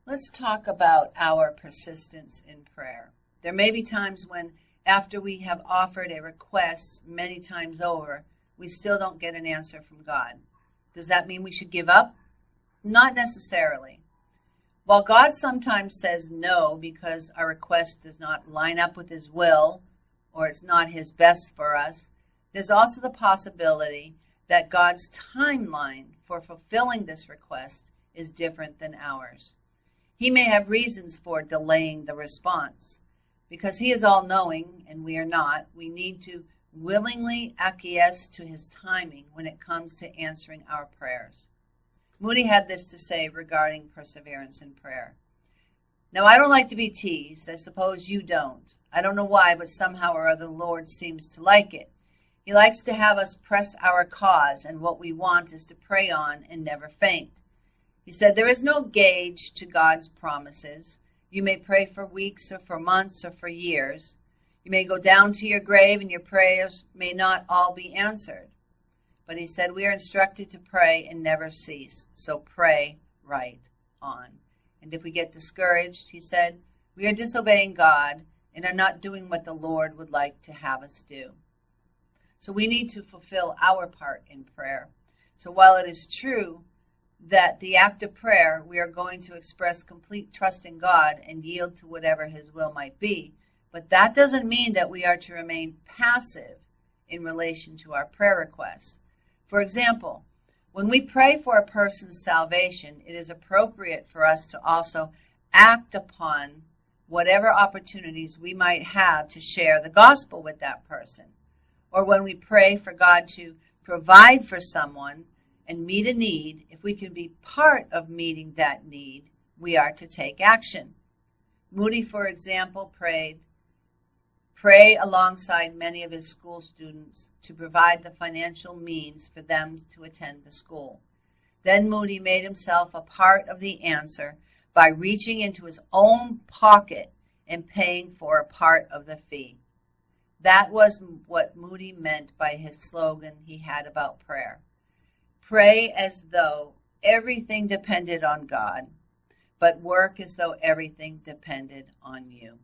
Let's talk about our persistence in prayer. There may be times when, after we have offered a request many times over, we still don't get an answer from God. Does that mean we should give up? Not necessarily. While God sometimes says no because our request does not line up with His will or it's not His best for us, there's also the possibility that God's timeline for fulfilling this request is different than ours. He may have reasons for delaying the response. Because He is all-knowing and we are not, we need to willingly acquiesce to His timing when it comes to answering our prayers. Moody had this to say regarding perseverance in prayer. Now, I don't like to be teased. I suppose you don't. I don't know why, but somehow or other the Lord seems to like it. He likes to have us press our cause, and what we want is to pray on and never faint. He said, there is no gauge to God's promises. You may pray for weeks or for months or for years. You may go down to your grave and your prayers may not all be answered. But he said, we are instructed to pray and never cease. So pray right on. And if we get discouraged, he said, we are disobeying God and are not doing what the Lord would like to have us do. So we need to fulfill our part in prayer. So while it is true that the act of prayer, we are going to express complete trust in God and yield to whatever His will might be. But that doesn't mean that we are to remain passive in relation to our prayer requests. For example, when we pray for a person's salvation, it is appropriate for us to also act upon whatever opportunities we might have to share the gospel with that person. Or when we pray for God to provide for someone and meet a need, if we can be part of meeting that need, we are to take action. Moody, for example, pray alongside many of his school students to provide the financial means for them to attend the school. Then Moody made himself a part of the answer by reaching into his own pocket and paying for a part of the fee. That was what Moody meant by his slogan he had about prayer. Pray as though everything depended on God, but work as though everything depended on you.